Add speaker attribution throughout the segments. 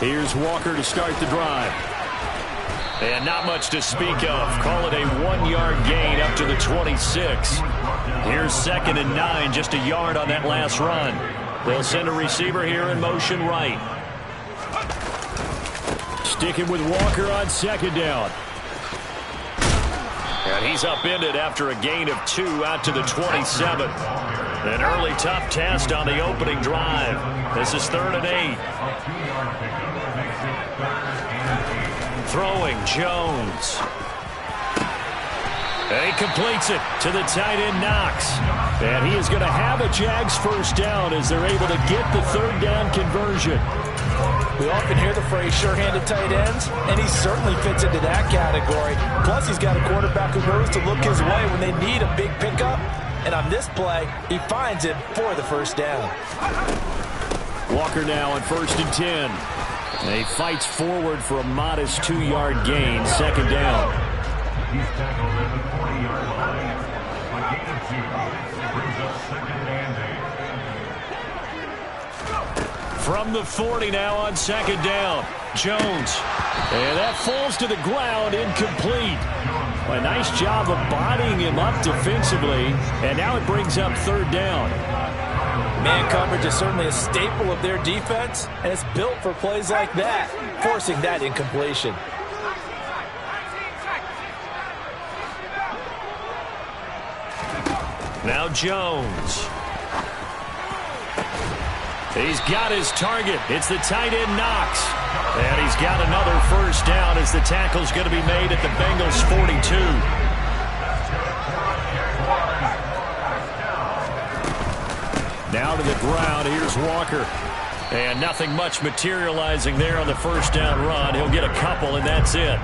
Speaker 1: Here's Walker to start the drive. And not much to speak of. Call it a 1-yard gain up to the 26. Here's 2nd and 9, just a yard on that last run. They'll send a receiver here in motion right. Sticking with Walker on 2nd down. And he's upended after a gain of 2 out to the 27. An early tough test on the opening drive. This is 3rd and 8. Throwing Jones. And he completes it to the tight end Knox. And he is going to have a Jags first down as they're able to get the 3rd down conversion.
Speaker 2: We often hear the phrase sure-handed tight ends, and he certainly fits into that category. Plus, he's got a quarterback who knows to look his way when they need a big pickup. And on this play, he finds him for the first down.
Speaker 1: Walker now on 1st and 10. And he fights forward for a modest 2-yard gain, 2nd down.
Speaker 3: He's tackled at the 40-yard line. A gain of 2 brings up 2nd and 8.
Speaker 1: From the 40 now on 2nd down. Jones. And that falls to the ground, incomplete. A nice job of bodying him up defensively. And now it brings up 3rd down.
Speaker 2: Man coverage is certainly a staple of their defense, and it's built for plays like that, forcing that incompletion.
Speaker 1: Now Jones. He's got his target. It's the tight end Knox. And he's got another first down as the tackle's going to be made at the Bengals 42. Now to the ground. Here's Walker. And nothing much materializing there on the first down run. He'll get a couple, and that's it.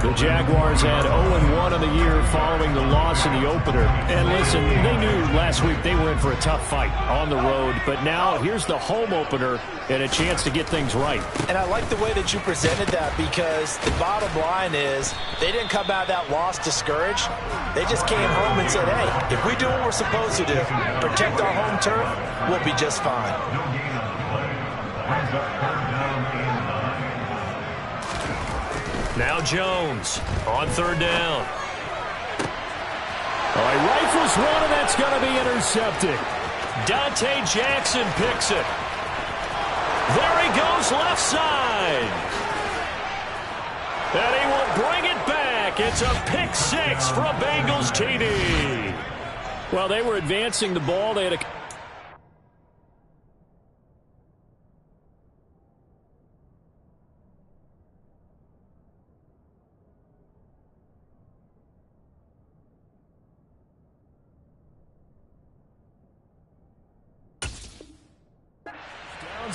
Speaker 1: The Jaguars had 0-1 on the year following the loss in the opener. And listen, they knew last week they were in for a tough fight on the road. But now here's the home opener and a chance to get things right.
Speaker 2: And I like the way that you presented that, because the bottom line is they didn't come out of that loss discouraged. They just came home and said, hey, if we do what we're supposed to do, protect our home turf, we'll be just fine.
Speaker 1: Now Jones on 3rd down. All right, rifles one, and that's going to be intercepted. Dante Jackson picks it. There he goes left side. And he will bring it back. It's a pick 6 for a Bengals TD. Well, they were advancing the ball. They had a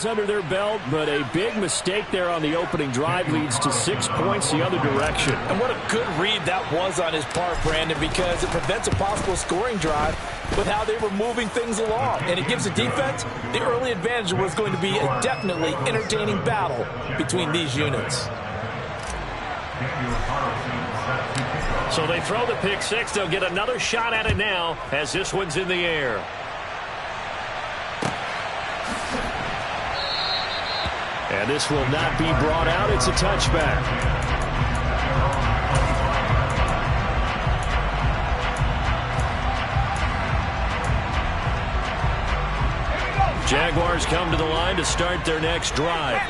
Speaker 1: under their belt, but a big mistake there on the opening drive leads to 6 points the other direction.
Speaker 2: And what a good read that was on his part, Brandon, because it prevents a possible scoring drive with how they were moving things along. And it gives the defense the early advantage. Was going to be a definitely entertaining battle between these units.
Speaker 1: So they throw the pick 6. They'll get another shot at it now as this one's in the air. And this will not be brought out. It's a touchback. Jaguars come to the line to start their next drive.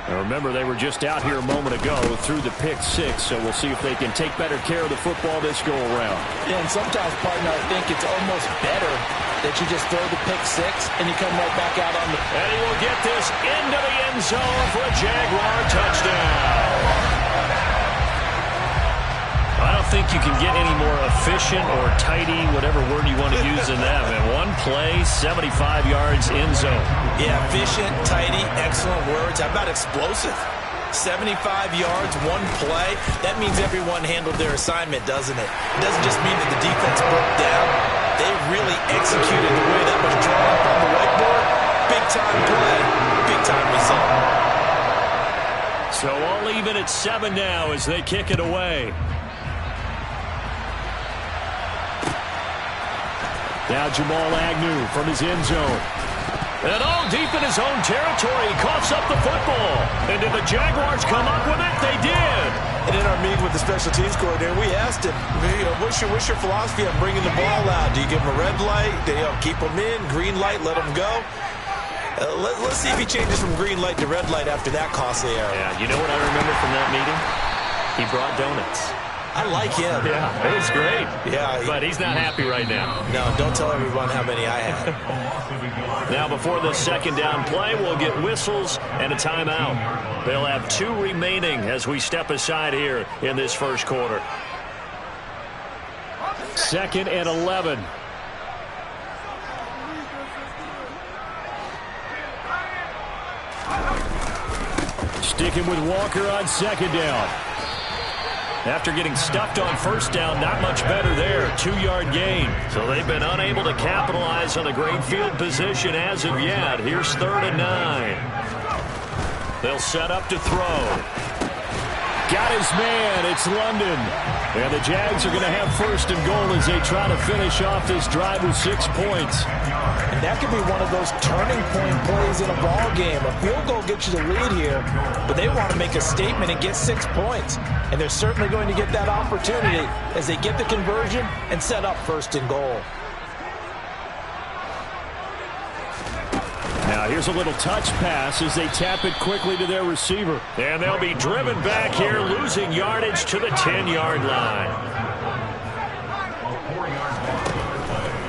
Speaker 1: Now remember, they were just out here a moment ago through the pick 6, so we'll see if they can take better care of the football this go around.
Speaker 2: Yeah, and sometimes, partner, I think it's almost better that you just throw the pick 6 and you come right back out on the...
Speaker 1: And he will get this into the end zone for a Jaguar touchdown. I don't think you can get any more efficient or tidy, whatever word you want to use in that. Man, one play, 75 yards in zone.
Speaker 2: Yeah, efficient, tidy, excellent words. How about explosive? 75 yards, one play. That means everyone handled their assignment, doesn't it? It doesn't just mean that the defense broke down. They really executed the way that was drawn up on the whiteboard. Big-time play, big-time result.
Speaker 1: So all even at 7 now as they kick it away. Now Jamal Agnew from his end zone. And all deep in his own territory, he coughs up the football. And did the Jaguars come up with it? They did.
Speaker 2: And in our meeting with the special teams coordinator, we asked him, what's your philosophy on bringing the ball out? Do you give him a red light? Do you keep him in? Green light, let him go? Let's see if he changes from green light to red light after that costly error.
Speaker 1: Yeah, you know what I remember from that meeting? He brought donuts.
Speaker 2: I like him.
Speaker 1: Yeah, it was great.
Speaker 2: Yeah.
Speaker 1: But he's not happy right now.
Speaker 2: No, don't tell everyone how many I had.
Speaker 1: Now, before the second down play, we'll get whistles and a timeout. They'll have 2 remaining as we step aside here in this first quarter. 2nd and 11. Sticking with Walker on second down. After getting stuffed on first down, not much better there. 2-yard gain. So they've been unable to capitalize on a great field position as of yet. Here's 3rd and 9. They'll set up to throw. Got his man. It's London. And the Jags are going to have 1st and goal as they try to finish off this drive with 6 points.
Speaker 2: And that could be one of those turning point plays in a ball game. A field goal gets you the lead here, but they want to make a statement and get 6 points. And they're certainly going to get that opportunity as they get the conversion and set up 1st and goal.
Speaker 1: Now here's a little touch pass as they tap it quickly to their receiver. And they'll be driven back here, losing yardage to the 10-yard line.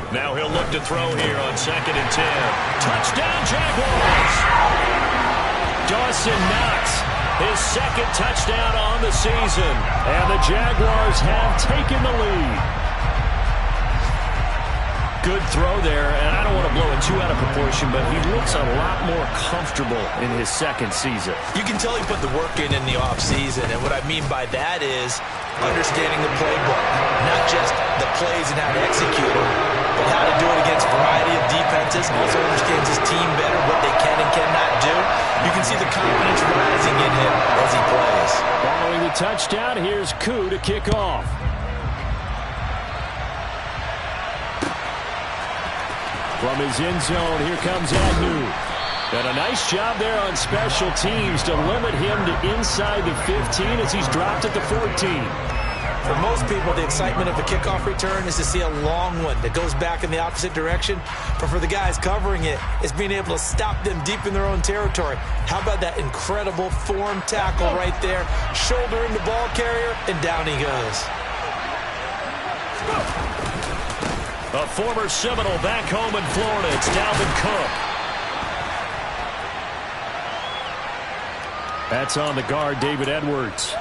Speaker 1: Now he'll look to throw here on 2nd and 10. Touchdown, Jaguars! Dawson Knox, his 2nd touchdown on the season. And the Jaguars have taken the lead. Good throw there, and I don't want to blow it too out of proportion, but he looks a lot more comfortable in his 2nd season.
Speaker 2: You can tell he put the work in the offseason, and what I mean by that is understanding the playbook, not just the plays and how to execute them, but how to do it against a variety of defenses. Also understands his team better, what they can and cannot do. You can see the confidence rising in him as he plays.
Speaker 1: Following the touchdown, here's Koo to kick off. From his end zone, here comes Agnew. And a nice job there on special teams to limit him to inside the 15 as he's dropped at the 14.
Speaker 2: For most people, the excitement of a kickoff return is to see a long one that goes back in the opposite direction. But for the guys covering it, it's being able to stop them deep in their own territory. How about that incredible form tackle right there? Shoulder in the ball carrier, and down he goes.
Speaker 1: A former Seminole back home in Florida. It's Dalvin Cook. That's on the guard, David Edwards.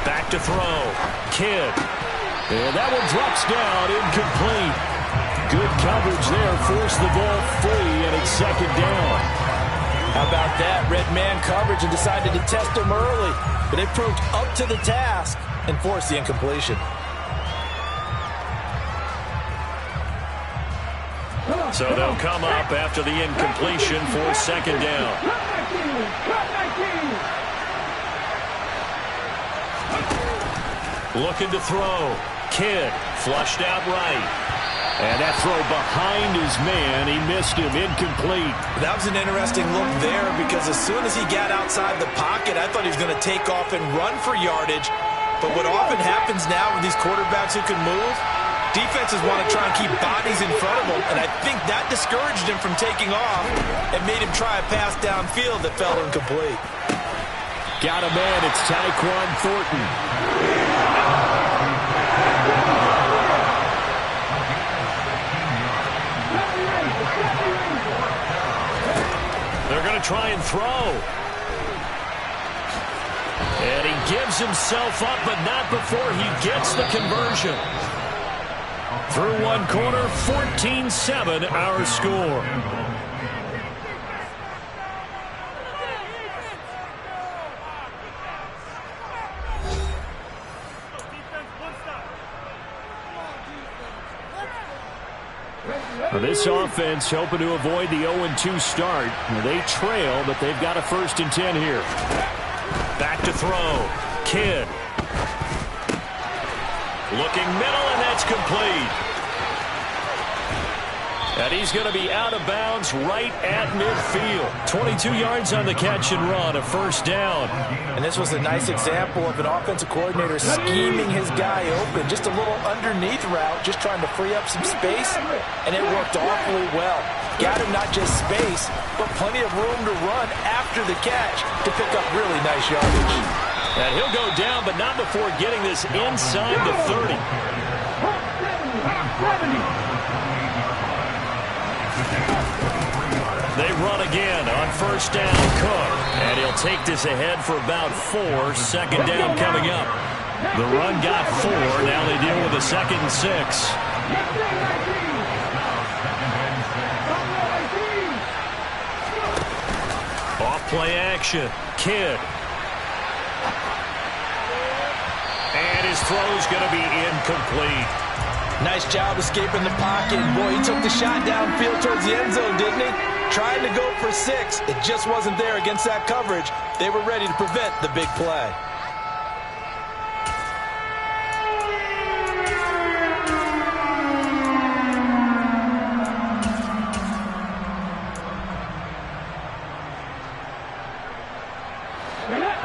Speaker 1: Back to throw. Kidd. And that one drops down, incomplete. Good coverage there, forced the ball free, and it's 2nd down.
Speaker 2: How about that? Red man coverage and decided to test him early. But they proved up to the task and forced the incompletion.
Speaker 1: So they'll come up after the incompletion for 2nd down. Looking to throw. Kidd flushed out right. And that throw behind his man, he missed him, incomplete.
Speaker 2: That was an interesting look there because as soon as he got outside the pocket, I thought he was going to take off and run for yardage. But what often happens now with these quarterbacks who can move, defenses want to try and keep bodies in front of them, and I think that discouraged him from taking off and made him try a pass downfield that fell incomplete.
Speaker 1: Got a man, it's Tyquan Thornton. They're going to try and throw. And he gives himself up, but not before he gets the conversion. Through one quarter, 14-7 our score. This offense hoping to avoid the 0-2 start. They trail, but they've got a 1st and 10 here. Back to throw. Kidd. Looking middle, and that's complete. And he's going to be out of bounds right at midfield. 22 yards on the catch and run, a 1st down.
Speaker 2: And this was a nice example of an offensive coordinator scheming his guy open. Just a little underneath route, just trying to free up some space, and it worked awfully well. Got him not just space, but plenty of room to run after the catch to pick up really nice yardage.
Speaker 1: And he'll go down, but not before getting this inside the 30. They run again on 1st down. Cook. And he'll take this ahead for about 4. 2nd down coming up. The run got 4. Now they deal with a 2nd and 6. Off play action. Kidd. And his throw's going to be incomplete.
Speaker 2: Nice job escaping the pocket. Boy, he took the shot downfield towards the end zone, didn't he? Trying to go for 6. It just wasn't there against that coverage. They were ready to prevent the big play.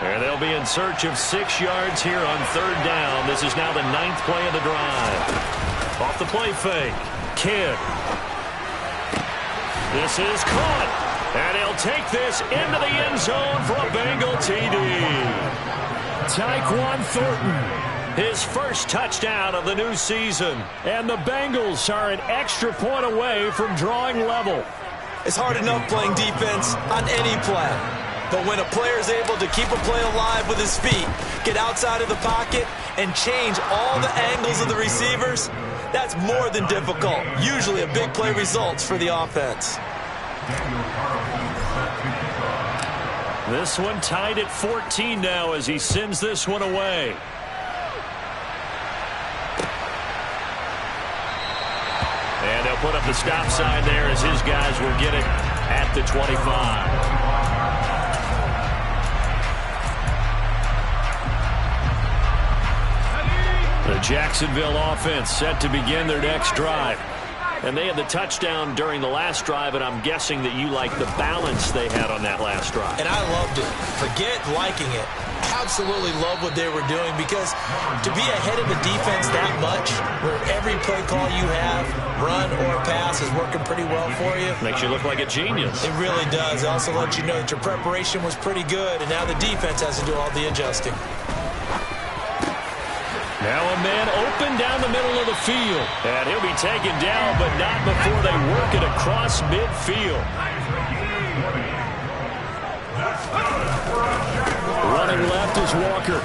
Speaker 1: And they'll be in search of 6 yards here on 3rd down. This is now the 9th play of the drive. Off the play fake. Kidd. This is caught. And he'll take this into the end zone for a Bengal TD. Tyquan Thornton, his 1st touchdown of the new season. And the Bengals are an extra point away from drawing level.
Speaker 2: It's hard enough playing defense on any play. But when a player is able to keep a play alive with his feet, get outside of the pocket, and change all the angles of the receivers, that's more than difficult. Usually a big play results for the offense.
Speaker 1: This one tied at 14 now as he sends this one away. And they'll put up the stop sign there as his guys will get it at the 25. The Jacksonville offense set to begin their next drive. And they had the touchdown during the last drive, and I'm guessing that you like the balance they had on that last drive.
Speaker 2: And I loved it. Forget liking it. Absolutely love what they were doing, because to be ahead of a defense that much, where every play call you have, run or pass, is working pretty well for you.
Speaker 1: Makes you look like a genius.
Speaker 2: It really does. It also lets you know that your preparation was pretty good, and now the defense has to do all the adjusting.
Speaker 1: Now a man open down the middle of the field. And he'll be taken down, but not before they work it across midfield. Running left is Walker.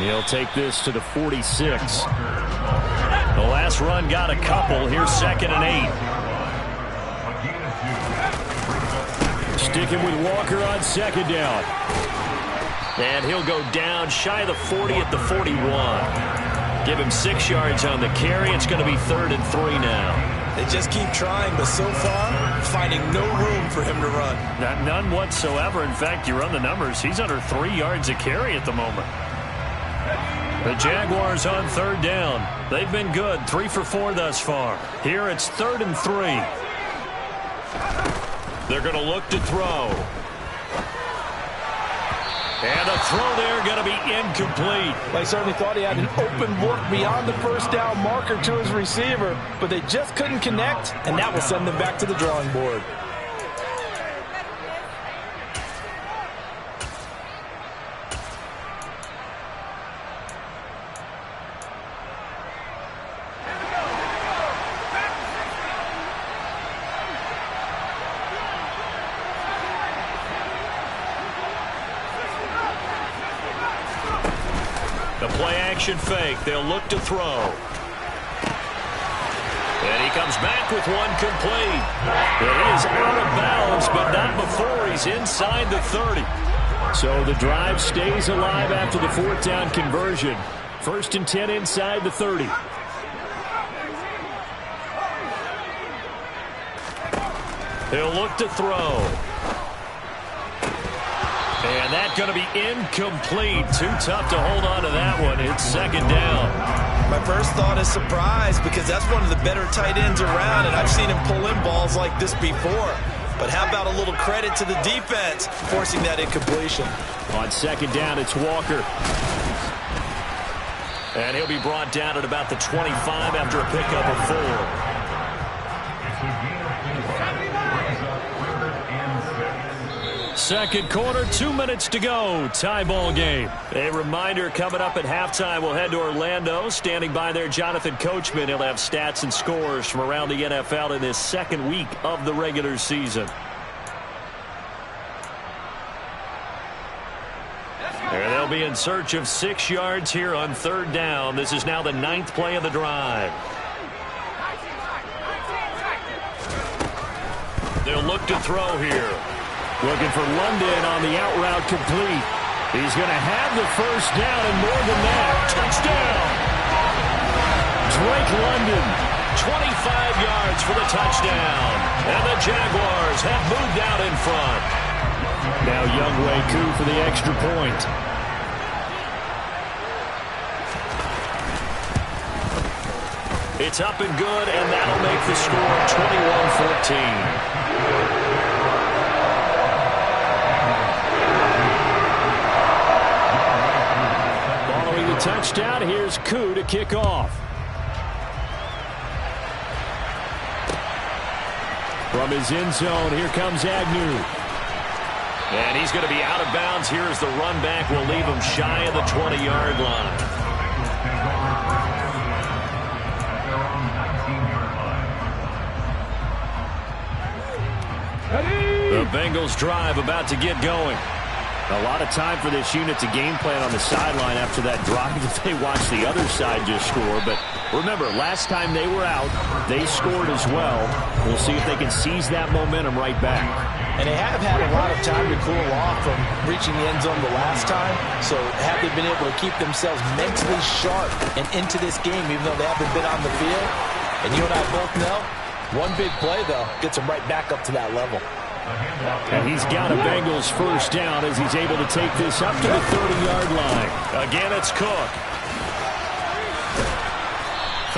Speaker 1: He'll take this to the 46. The last run got a couple. Here's 2nd and 8. Sticking with Walker on 2nd down. And he'll go down shy of the 40 at the 41. Give him 6 yards on the carry. It's going to be 3rd and 3 now.
Speaker 2: They just keep trying, but so far, finding no room for him to run.
Speaker 1: None whatsoever. In fact, you run the numbers. He's under 3 yards a carry at the moment. The Jaguars on 3rd down. They've been good. 3 for 4 thus far. Here it's 3rd and 3. They're going to look to throw. And a throw there going to be incomplete.
Speaker 2: They certainly thought he had an open look beyond the 1st down marker to his receiver, but they just couldn't connect, and that will send them back to the drawing board.
Speaker 1: Action fake. They'll look to throw. And he comes back with one complete. And he is out of bounds, but not before he's inside the 30. So the drive stays alive after the 4th down conversion. 1st and 10 inside the 30. He'll look to throw. And that's going to be incomplete. Too tough to hold on to that one. It's second down.
Speaker 2: My first thought is surprise because that's one of the better tight ends around, and I've seen him pull in balls like this before. But how about a little credit to the defense forcing that incompletion?
Speaker 1: On second down, it's Walker. And he'll be brought down at about the 25 after a pickup of 4. Second quarter, 2 minutes to go. Tie ball game. A reminder coming up at halftime. We'll head to Orlando. Standing by there, Jonathan Coachman. He'll have stats and scores from around the NFL in this second week of the regular season. And they'll be in search of 6 yards here on third down. This is now the 9th play of the drive. They'll look to throw here. Looking for London on the out route complete. He's going to have the first down and more than that. Touchdown! Drake London, 25 yards for the touchdown. And the Jaguars have moved out in front. Now Younghoe Koo for the extra point. It's up and good, and that'll make the score 21-14. Touchdown. Here's Koo to kick off. From his end zone, here comes Agnew. And he's going to be out of bounds. Here's the run back. Will leave him shy of the 20-yard line. The Bengals drive about to get going. A lot of time for this unit to game plan on the sideline after that drive that they watched the other side just score. But remember, last time they were out, they scored as well. We'll see if they can seize that momentum right back.
Speaker 2: And they have had a lot of time to cool off from reaching the end zone the last time. So have they been able to keep themselves mentally sharp and into this game even though they haven't been on the field? And you and I both know, one big play, though, gets them right back up to that level.
Speaker 1: And he's got a Bengals first down as he's able to take this up to the 30-yard line. Again, it's Cook.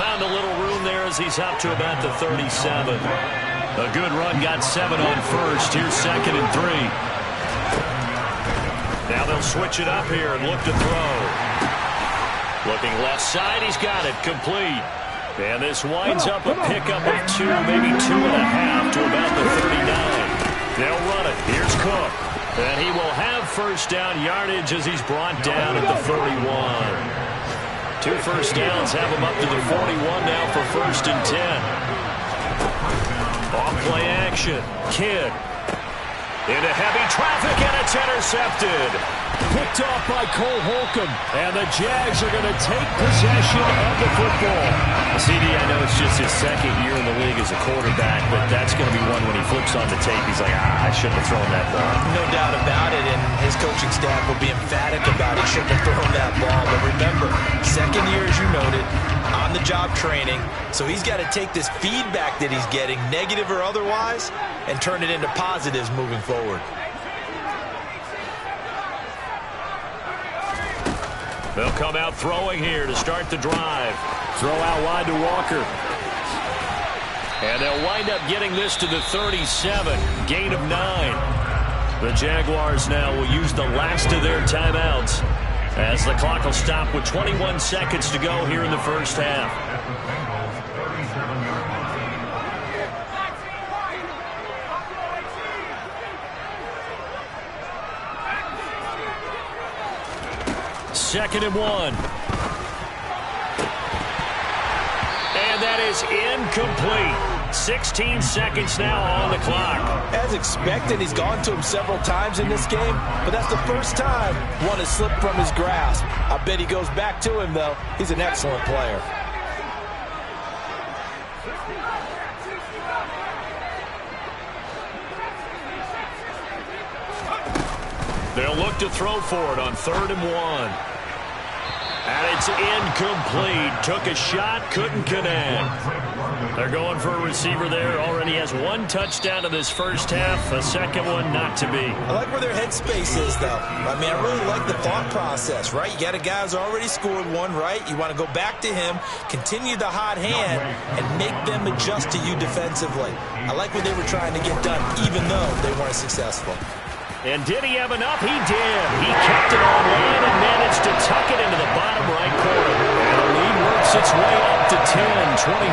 Speaker 1: Found a little room there as he's up to about the 37. A good run, got 7 on first. Here's second and 3. Now they'll switch it up here and look to throw. Looking left side, he's got it, complete. And this winds up a pickup of 2, maybe 2.5 to about the 39. They'll run it. Here's Cook. And he will have first down yardage as he's brought down at the 31. 2 first downs have him up to the 41 now for first and 10. Off play action. Kidd. Into heavy traffic, and it's intercepted. Picked off by Cole Holcomb. And the Jags are going to take possession of the football. CD, I know it's just his second year in the league as a quarterback, but that's going to be one when he flips on the tape, he's like, I shouldn't have thrown that ball.
Speaker 2: No doubt about it, and his coaching staff will be emphatic about he shouldn't have thrown that ball. But remember, second year, as you noted, on-the-job training, so he's got to take this feedback that he's getting, negative or otherwise, and turn it into positives moving forward.
Speaker 1: They'll come out throwing here to start the drive. Throw out wide to Walker. And they'll wind up getting this to the 37. Gain of 9. The Jaguars now will use the last of their timeouts as the clock will stop with 21 seconds to go here in the first half. Second and 1. And that is incomplete. 16 seconds now on the clock.
Speaker 2: As expected, he's gone to him several times in this game, but that's the first time one has slipped from his grasp. I bet he goes back to him, though. He's an excellent player. They'll look to throw for it on 3rd and 1.
Speaker 1: And it's incomplete. Took a shot, couldn't connect. They're going for a receiver there. Already has one touchdown in this first half. A second one not to be.
Speaker 2: I like where their headspace is, though. I mean, I really like the thought process, right? You got a guy who's already scored one, right? You want to go back to him, continue the hot hand, and make them adjust to you defensively. I like what they were trying to get done, even though they weren't successful.
Speaker 1: And did he have enough? He did. He kept it on line and managed to tuck it into the bottom right corner. And the lead works its way up to 10, 24-14.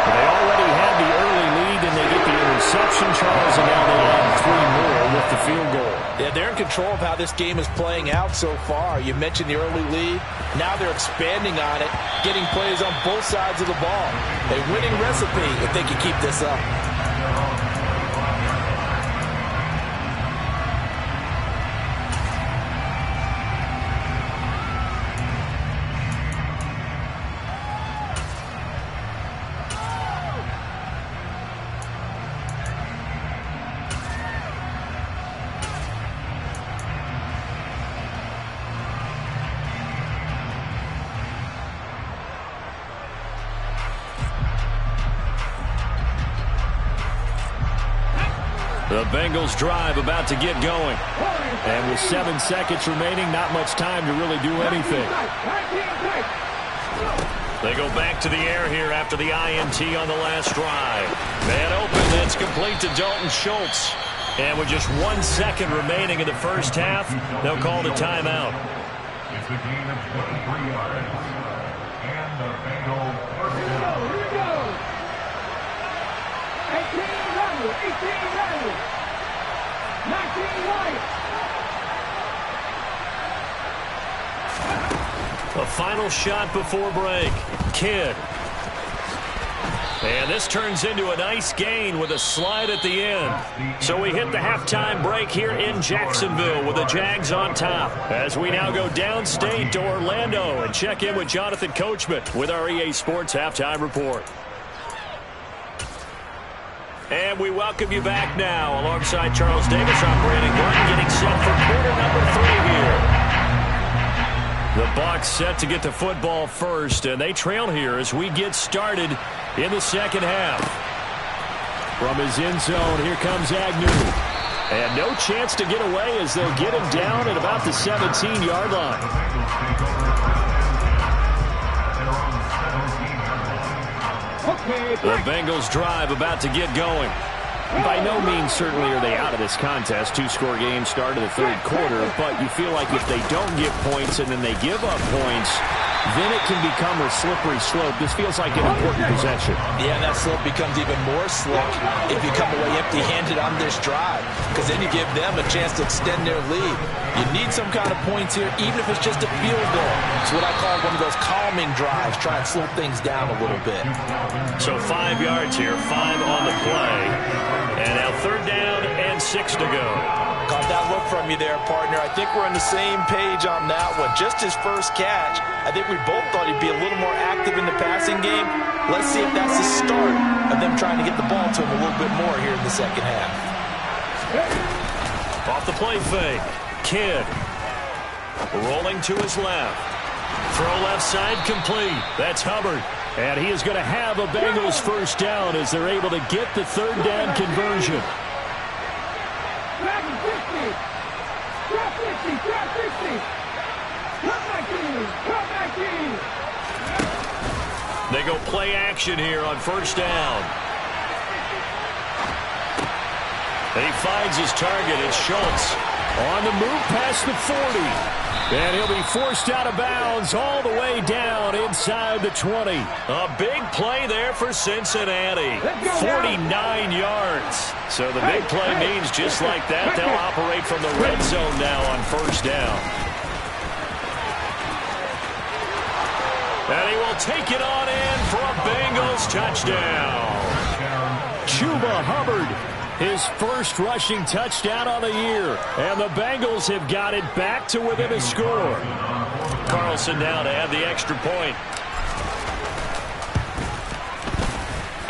Speaker 1: They already had the early lead, and they get the interception, Charles, and now they add 3 more with the field goal.
Speaker 2: Yeah, they're in control of how this game is playing out so far. You mentioned the early lead. Now they're expanding on it, getting plays on both sides of the ball. A winning recipe if they can keep this up.
Speaker 1: The Bengals drive about to get going. And with 7 seconds remaining, not much time to really do anything. They go back to the air here after the INT on the last drive. Man open, it's complete to Dalton Schultz. And with just 1 second remaining in the first half, they'll call the timeout.
Speaker 3: It's a gain of 23 yards. And the Bengals first down.
Speaker 4: Here we go. 18 Riley. 19 White.
Speaker 1: A final shot before break. Kidd. And this turns into a nice gain with a slide at the end. So we hit the halftime break here in Jacksonville with the Jags on top. As we now go downstate to Orlando and check in with Jonathan Coachman with our EA Sports Halftime Report. And we welcome you back now alongside Charles Davis. I'm Brandon Gordon getting set for quarter number 3 here. The Bucs set to get the football first, and they trail here as we get started in the second half. From his end zone, here comes Agnew. And no chance to get away as they'll get him down at about the 17-yard line. The Bengals drive about to get going. By no means certainly are they out of this contest. 2-score game start of the third quarter, but you feel like if they don't get points and then they give up points, then it can become a slippery slope. This feels like an important possession.
Speaker 2: Yeah, that slope becomes even more slick if you come away empty-handed on this drive, because then you give them a chance to extend their lead. You need some kind of points here, even if it's just a field goal. It's what I call one of those calming drives, try and slow things down a little bit.
Speaker 1: So 5 yards here, 5 on the play. And now 3rd down and 6 to go.
Speaker 2: Caught that look from you there, partner. I think we're on the same page on that one. Just his first catch, I think we both thought he'd be a little more active in the passing game. Let's see if that's the start of them trying to get the ball to him a little bit more here in the second half.
Speaker 1: Off the play fake. Kidd rolling to his left. Throw left side complete. That's Hubbard. And he is going to have a Bengals first down as they're able to get the 3rd down conversion.
Speaker 4: Drop 50. Drop 50. Drop 50. Come back in.
Speaker 1: They go play action here on 1st down. He finds his target. It's Schultz. On the move past the 40. And he'll be forced out of bounds all the way down inside the 20. A big play there for Cincinnati. 49 yards. So the big play means just like that, they'll operate from the red zone now on 1st down. And he will take it on in for a Bengals touchdown. Chuba Hubbard. His first rushing touchdown of the year. And the Bengals have got it back to within a score. Carlson now to add the extra point.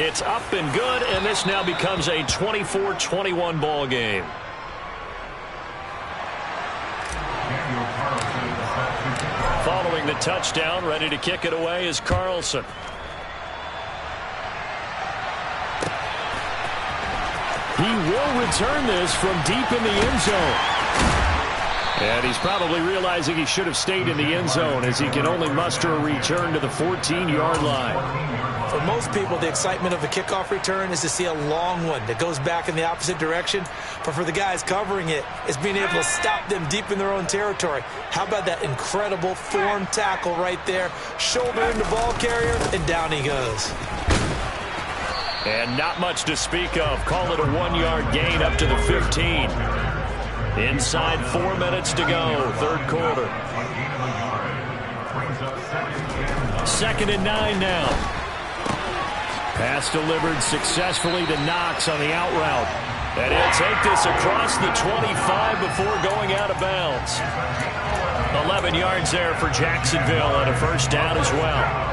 Speaker 1: It's up and good, and this now becomes a 24-21 ball game.
Speaker 3: Daniel Carlson,
Speaker 1: the touchdown. Ready to kick it away is Carlson. He will return this from deep in the end zone. And he's probably realizing he should have stayed in the end zone as he can only muster a return to the 14-yard line.
Speaker 2: For most people, the excitement of a kickoff return is to see a long one that goes back in the opposite direction. But for the guys covering it, it's being able to stop them deep in their own territory. How about that incredible form tackle right there? Shoulder in the ball carrier, and down he goes.
Speaker 1: And not much to speak of. Call it a 1-yard gain up to the 15. Inside 4 minutes to go, third quarter. 2nd and 9 now. Pass delivered successfully to Knox on the out route. And he'll take this across the 25 before going out of bounds. 11 yards there for Jacksonville and a first down as well.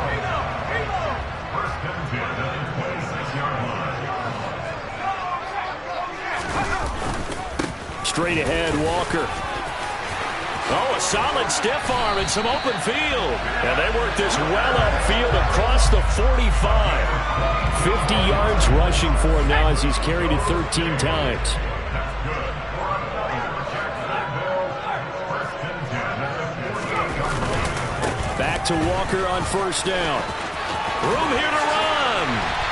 Speaker 1: Straight ahead, Walker. Oh, a solid stiff arm and some open field. And they work this well upfield across the 45. 50 yards rushing for him now as he's carried it 13 times. Back to Walker on first down. Room here to run.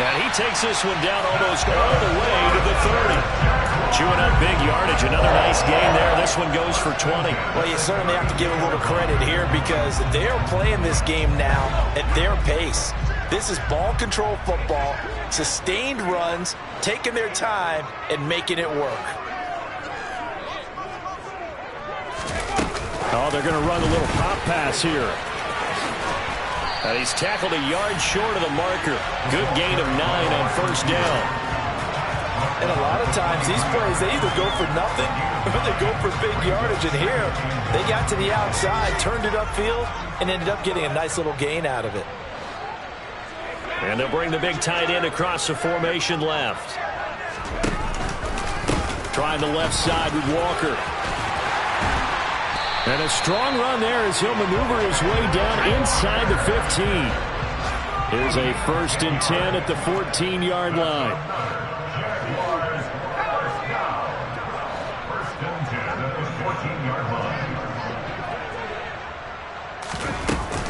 Speaker 1: And he takes this one down almost all the way to the 30. Chewing up big yardage. Another nice gain there. This one goes for 20.
Speaker 2: Well, you certainly have to give a little credit here because they're playing this game now at their pace. This is ball control football, sustained runs, taking their time, and making it work.
Speaker 1: Oh, they're going to run a little pop pass here. And he's tackled a yard short of the marker. Good gain of 9 on first down.
Speaker 2: And a lot of times, these plays, they either go for nothing or they go for big yardage. And here, they got to the outside, turned it upfield, and ended up getting a nice little gain out of it.
Speaker 1: And they'll bring the big tight end across the formation left. Trying the left side with Walker. And a strong run there as he'll maneuver his way down inside the 15. Here's a 1st and 10 at the 14-yard line.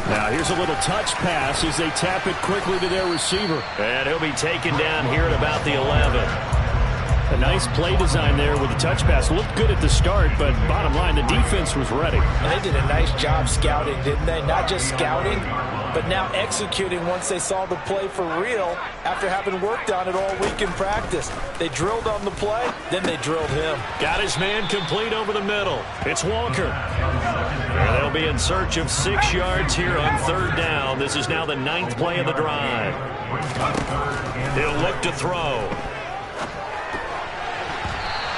Speaker 1: Now here's a little touch pass as they tap it quickly to their receiver. And he'll be taken down here at about the 11. A nice play design there with the touch pass. Looked good at the start, but bottom line, the defense was ready.
Speaker 2: And they did a nice job scouting, didn't they? Not just scouting, but now executing once they saw the play for real after having worked on it all week in practice. They drilled on the play, then they drilled him.
Speaker 1: Got his man complete over the middle. It's Walker. And they'll be in search of 6 yards here on third down. This is now the 9th play of the drive. He'll look to throw.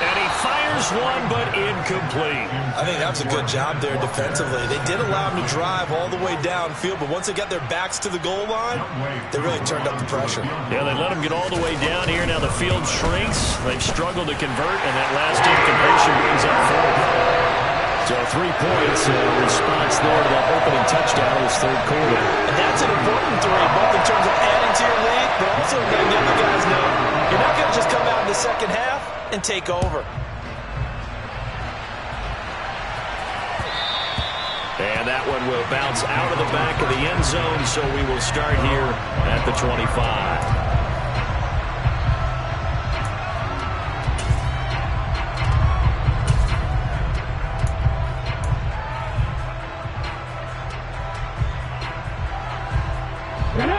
Speaker 1: And he fires one, but incomplete.
Speaker 2: I think that was a good job there defensively. They did allow him to drive all the way downfield, but once they got their backs to the goal line, they really turned up the pressure.
Speaker 1: Yeah, they let him get all the way down here. Now the field shrinks. They've struggled to convert, and that last incompletion brings up 4. So 3 points in response there to that opening touchdown in this third quarter.
Speaker 2: And that's an important 3, both in terms of adding to your lead, but also letting the other guys know you're not going to just come out in the second half and take over.
Speaker 1: And that one will bounce out of the back of the end zone, so we will start here at the 25.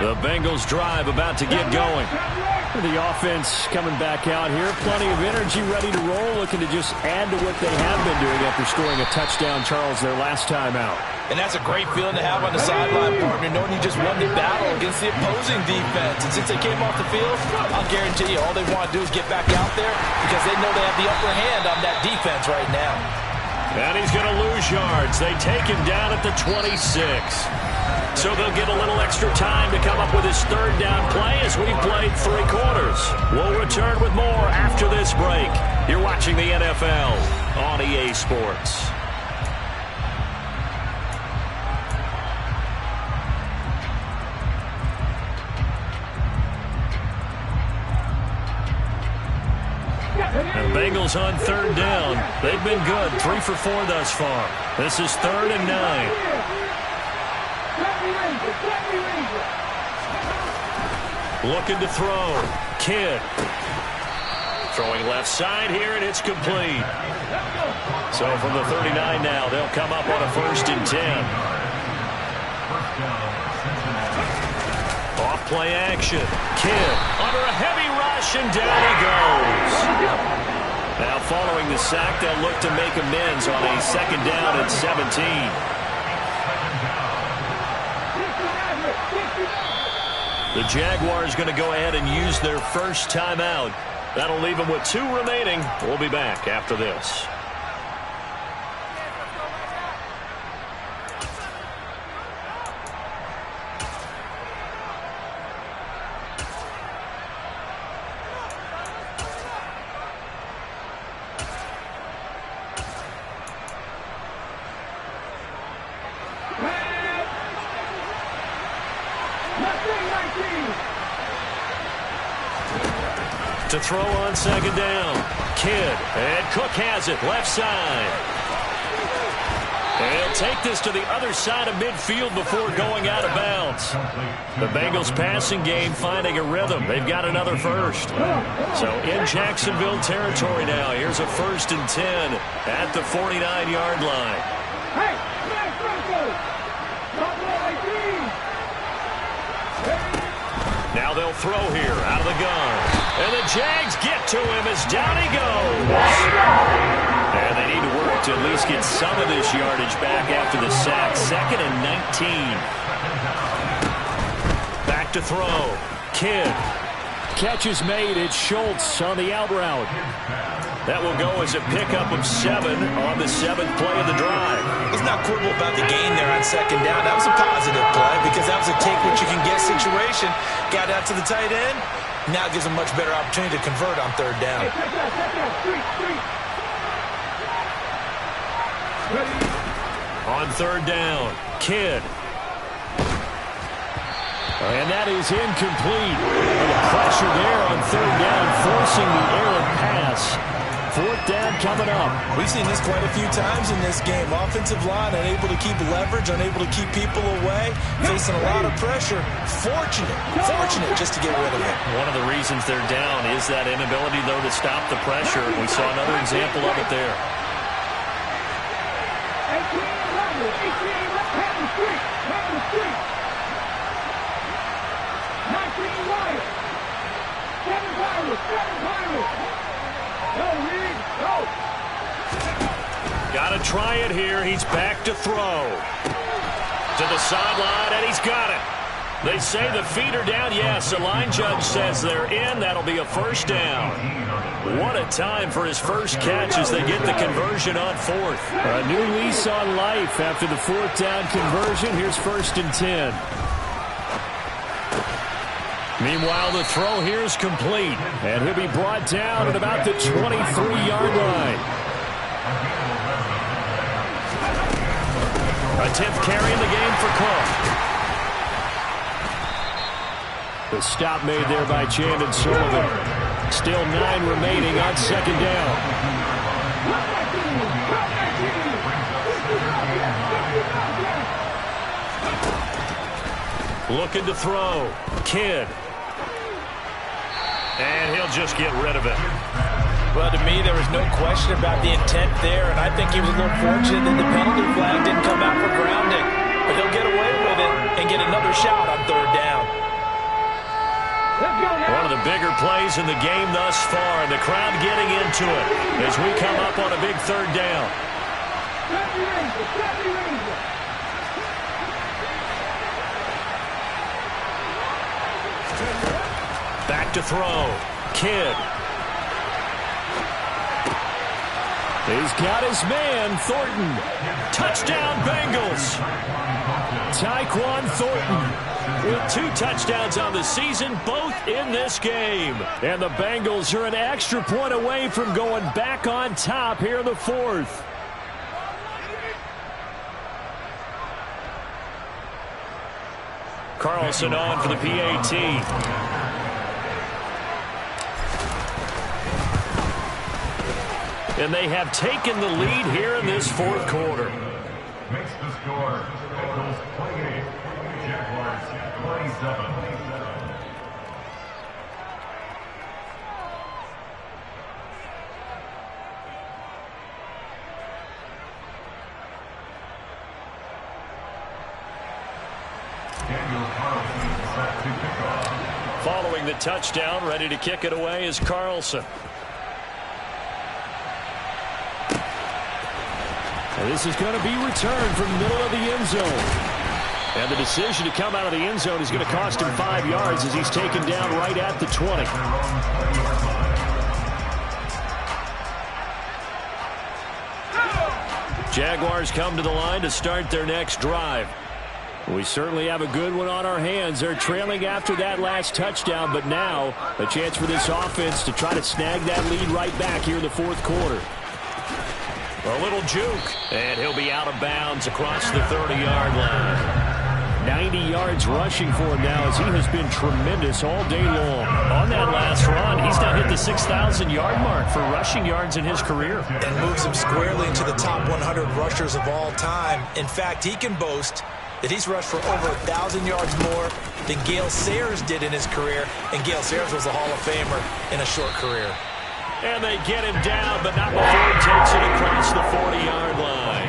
Speaker 1: The Bengals drive about to get going. The offense coming back out here. Plenty of energy, ready to roll, looking to just add to what they have been doing after scoring a touchdown, Charles, their last time out.
Speaker 2: And that's a great feeling to have on the sideline, partner, knowing you just won the battle against the opposing defense. And since they came off the field, I'll guarantee you all they want to do is get back out there because they know they have the upper hand on that defense right now.
Speaker 1: And he's going to lose yards. They take him down at the 26. So they'll get a little extra time to come up with his third down play as we've played 3 quarters. We'll return with more after this break. You're watching the NFL on EA Sports. Bengals on third down. They've been good, 3 for 4 thus far. This is 3rd and 9. Looking to throw. Kidd. Throwing left side here, and it's complete. So from the 39 now, they'll come up on a 1st and 10. Off play action. Kidd under a heavy rush, and down he goes. Now following the sack, they'll look to make amends on a 2nd down and 17. The Jaguars going to go ahead and use their first timeout. That'll leave them with 2 remaining. We'll be back after this. To throw on 2nd down. Kidd. And Cook has it. Left side. And he'll take this to the other side of midfield before going out of bounds. The Bengals passing game finding a rhythm. They've got another first. So in Jacksonville territory now. Here's a 1st and 10 at the 49-yard line.
Speaker 4: Hey, smash Bronco!
Speaker 1: Now they'll throw here out of the gun. And the Jags get to him as down he goes. And they need to work to at least get some of this yardage back after the sack. 2nd and 19. Back to throw. Kidd. Catch is made. It's Schultz on the out route. That will go as a pickup of 7 on the 7th play of the drive.
Speaker 2: Let's not quibble about the gain there on 2nd down. That was a positive play because that was a take-what-you-can-get situation. Got out to the tight end. Now gives a much better opportunity to convert on 3rd down.
Speaker 1: On 3rd down, Kidd. And that is incomplete. The pressure there on 3rd down, forcing the errant pass. 4th down coming up.
Speaker 2: We've seen this quite a few times in this game. Offensive line unable to keep leverage, unable to keep people away, facing a lot of pressure. Fortunate just to get rid of it.
Speaker 1: One of the reasons they're down is that inability, though, to stop the pressure. We saw another example of it there.
Speaker 4: 18 left the street. 19 wide. 7 Pirates. Go, Reed, go.
Speaker 1: Got to try it here. He's back to throw. To the sideline, and he's got it. They say the feet are down. Yes, the line judge says they're in. That'll be a 1st down. What a time for his first catch as they get the conversion on 4th. A new lease on life after the 4th down conversion. Here's 1st and 10. Meanwhile, the throw here is complete, and he'll be brought down at about the 23-yard line. A 10th carry in the game for Cook. The stop made there by Chandon Sullivan. Still 9 remaining on 2nd down. Looking to throw. Kidd. And he'll just get rid of it.
Speaker 2: Well, to me, there was no question about the intent there, and I think he was a little fortunate that the penalty flag didn't come out for grounding. But he'll get away with it and get another shot on 3rd down.
Speaker 1: One of the bigger plays in the game thus far, and the crowd getting into it as we come up on a big 3rd down. Back to throw. Kidd. He's got his man, Thornton. Touchdown, Bengals. Tyquan Thornton with 2 touchdowns on the season, both in this game. And the Bengals are an extra point away from going back on top here in the 4th. Carlson on for the PAT. And they have taken the lead here in this fourth quarter.
Speaker 3: Makes the score. Bengals 28, Jaguars 27.
Speaker 1: Following the touchdown, ready to kick it away is Carlson. And this is going to be returned from the middle of the end zone. And the decision to come out of the end zone is going to cost him 5 yards as he's taken down right at the 20. Jaguars come to the line to start their next drive. We certainly have a good one on our hands. They're trailing after that last touchdown, but now a chance for this offense to try to snag that lead right back here in the fourth quarter. A little juke, and he'll be out of bounds across the 30-yard line. 90 yards rushing for him now as he has been tremendous all day long. On that last run, he's now hit the 6,000-yard mark for rushing yards in his career.
Speaker 2: And moves him squarely into the top 100 rushers of all time. In fact, he can boast that he's rushed for over 1,000 yards more than Gale Sayers did in his career, and Gale Sayers was a Hall of Famer in a short career.
Speaker 1: And they get him down, but not before he takes it across the 40-yard line.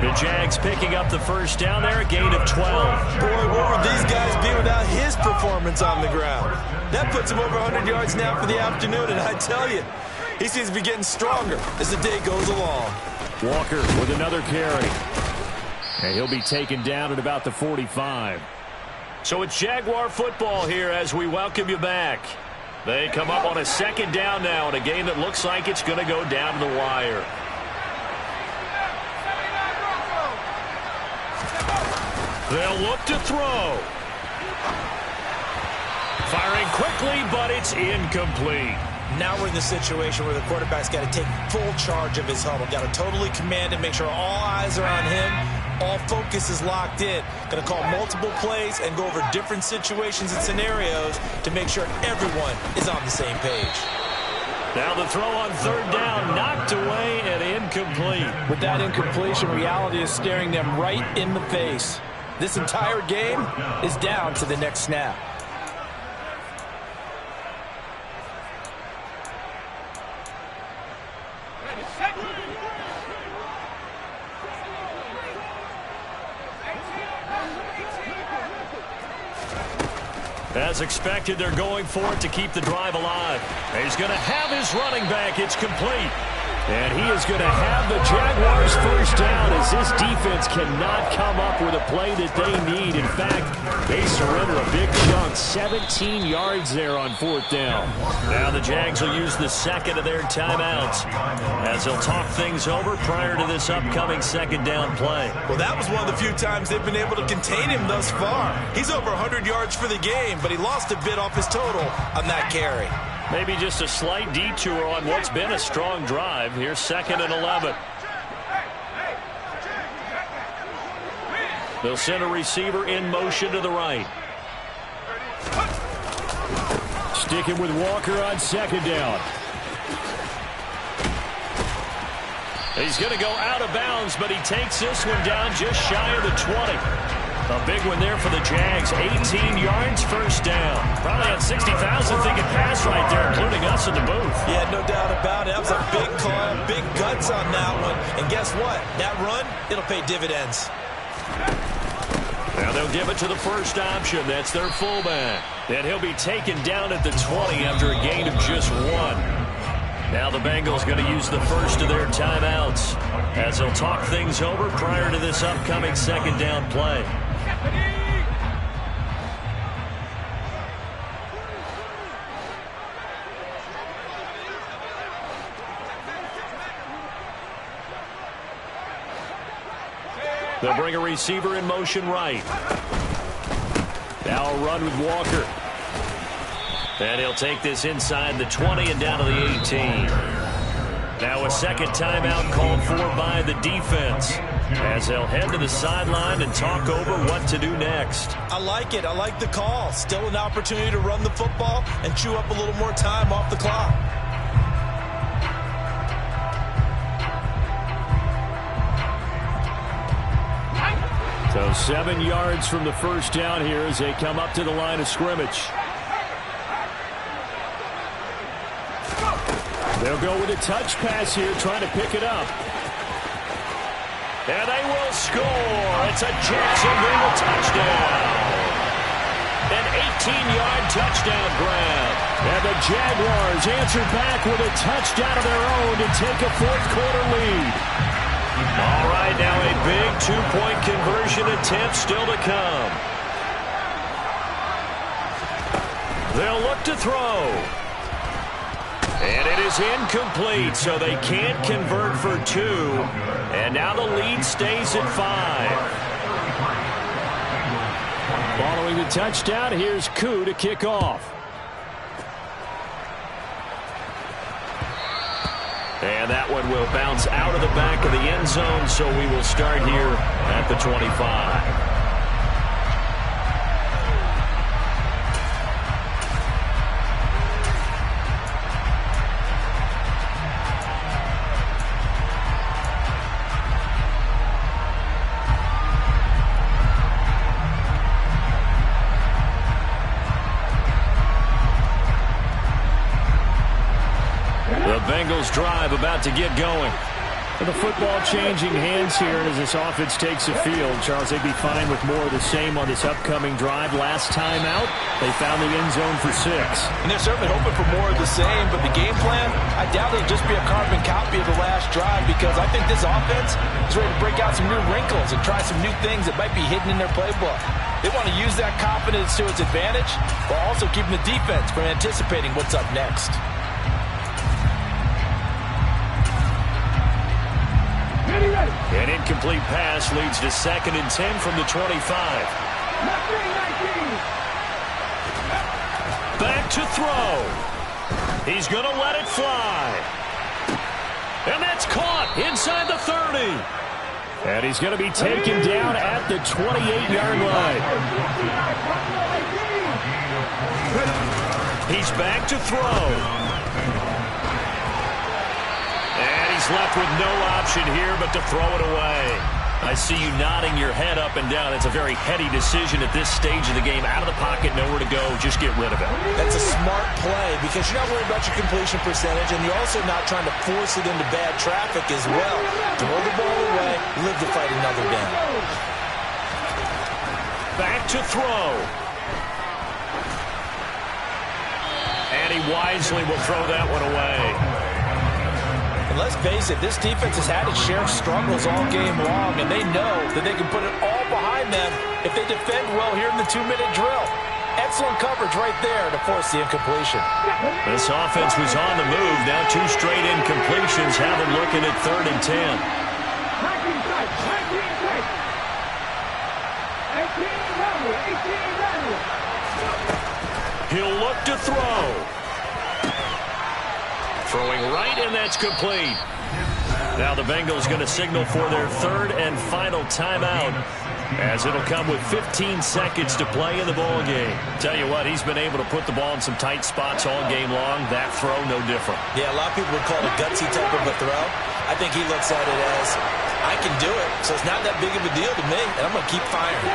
Speaker 1: The Jags picking up the first down there, a gain of 12.
Speaker 2: Boy, what would these guys be without his performance on the ground? That puts him over 100 yards now for the afternoon, and I tell you, he seems to be getting stronger as the day goes along.
Speaker 1: Walker with another carry. And he'll be taken down at about the 45. So it's Jaguar football here as we welcome you back. They come up on a second down now in a game that looks like it's going to go down to the wire. They'll look to throw. Firing quickly, but it's incomplete.
Speaker 2: Now we're in the situation where the quarterback's got to take full charge of his huddle. Got to totally command and make sure all eyes are on him. All focus is locked in. Going to call multiple plays and go over different situations and scenarios to make sure everyone is on the same page.
Speaker 1: Now the throw on third down, knocked away and incomplete.
Speaker 2: With that incompletion, reality is staring them right in the face. This entire game is down to the next snap.
Speaker 1: As expected, they're going for it to keep the drive alive. He's going to have his running back. It's complete. And he is going to have the Jaguars first down as this defense cannot come up with a play that they need. In fact, they surrender a big chunk, 17 yards there on fourth down. Now the Jags will use the second of their timeouts as they'll talk things over prior to this upcoming second down play.
Speaker 2: Well, that was one of the few times they've been able to contain him thus far. He's over 100 yards for the game, but he lost a bit off his total on that carry.
Speaker 1: Maybe just a slight detour on what's been a strong drive. Here's 2nd and 11. They'll send a receiver in motion to the right. Sticking with Walker on second down. He's going to go out of bounds, but he takes this one down just shy of the 20. A big one there for the Jags. 18 yards, first down. Probably had 60,000 thinking pass right there, including us in the booth.
Speaker 2: Yeah, no doubt about it. That was a big call, big guts on that one. And guess what? That run, it'll pay dividends.
Speaker 1: Now they'll give it to the first option. That's their fullback. And he'll be taken down at the 20 after a gain of just 1. Now the Bengals going to use the first of their timeouts as they'll talk things over prior to this upcoming second down play. They'll bring a receiver in motion right. Now a run with Walker. And he'll take this inside the 20 and down to the 18. Now a second timeout called for by the defense as they'll head to the sideline and talk over what to do next.
Speaker 2: I like it. I like the call. Still an opportunity to run the football and chew up a little more time off the clock.
Speaker 1: So 7 yards from the first down here as they come up to the line of scrimmage. They'll go with a touch pass here, trying to pick it up. And they will score. It's a Jacksonville touchdown. An 18-yard touchdown grab. And the Jaguars answer back with a touchdown of their own to take a fourth-quarter lead. All right, now a big two-point conversion attempt still to come. They'll look to throw. And it is incomplete, so they can't convert for 2. And now the lead stays at 5. Following the touchdown, here's Koo to kick off. And that one will bounce out of the back of the end zone, so we will start here at the 25. Bengals drive about to get going. The football changing hands here as this offense takes the field. Charles, they'd be fine with more of the same on this upcoming drive. Last time out, they found the end zone for 6.
Speaker 2: And they're certainly hoping for more of the same, but the game plan, I doubt it'll just be a carbon copy of the last drive because I think this offense is ready to break out some new wrinkles and try some new things that might be hidden in their playbook. They want to use that confidence to its advantage while also keeping the defense from anticipating what's up next.
Speaker 1: An incomplete pass leads to 2nd and 10 from the 25. Back to throw. He's going to let it fly. And that's caught inside the 30. And he's going to be taken down at the 28-yard line. He's back to throw. He's left with no option here but to throw it away. I see you nodding your head up and down. It's a very heady decision at this stage of the game. Out of the pocket, nowhere to go. Just get rid of it.
Speaker 2: That's a smart play because you're not worried about your completion percentage, and you're also not trying to force it into bad traffic as well. Throw the ball away, live to fight another down.
Speaker 1: Back to throw. And he wisely will throw that one away.
Speaker 2: Let's face it, this defense has had its share of struggles all game long, and they know that they can put it all behind them if they defend well here in the 2-minute drill. Excellent coverage right there to force the incompletion.
Speaker 1: This offense was on the move. Now 2 straight incompletions have them looking at 3rd and 10. He'll look to throw. Throwing right, and that's complete. Now the Bengals going to signal for their 3rd and final timeout as it'll come with 15 seconds to play in the ball game. Tell you what, he's been able to put the ball in some tight spots all game long. That throw, no different.
Speaker 2: Yeah, a lot of people would call it a gutsy type of a throw. I think he looks at it as, I can do it, so it's not that big of a deal to me, and I'm going to keep firing.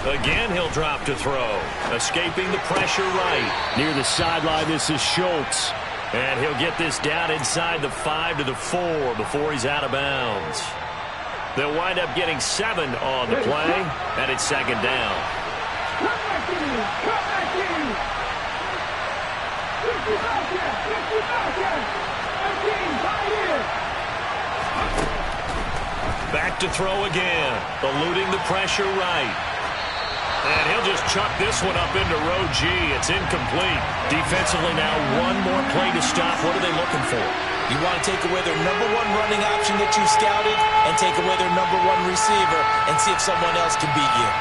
Speaker 1: Again, he'll drop to throw. Escaping the pressure right. Near the sideline, this is Schultz. And he'll get this down inside the 5 to the 4 before he's out of bounds. They'll wind up getting 7 on the play, and it's 2nd down. Back to throw again, eluding the pressure right. And he'll just chuck this one up into row G. It's incomplete. Defensively now, one more play to stop. What are they looking for?
Speaker 2: You want to take away their #1 running option that you scouted and take away their #1 receiver and see if someone else can beat you.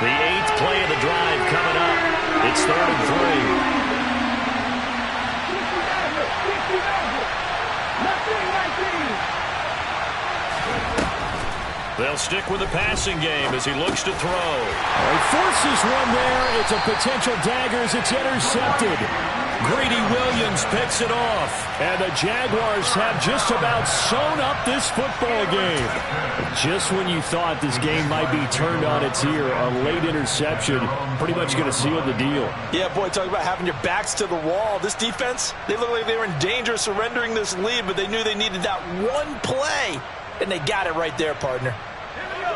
Speaker 1: The 8th play of the drive coming up. It's 3rd and 3. They'll stick with the passing game as he looks to throw.
Speaker 5: He forces one there. It's a potential dagger as it's intercepted.
Speaker 1: Greedy Williams picks it off.
Speaker 5: And the Jaguars have just about sewn up this football game. Just when you thought this game might be turned on its ear, a late interception pretty much going to seal the deal.
Speaker 2: Yeah, boy, talk about having your backs to the wall. This defense, they look like they were in danger of surrendering this lead, but they knew they needed that one play. And they got it right there, partner.
Speaker 4: Here we go.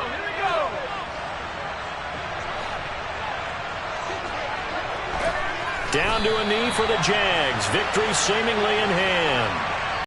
Speaker 1: Down to a knee for the Jags. Victory seemingly in hand.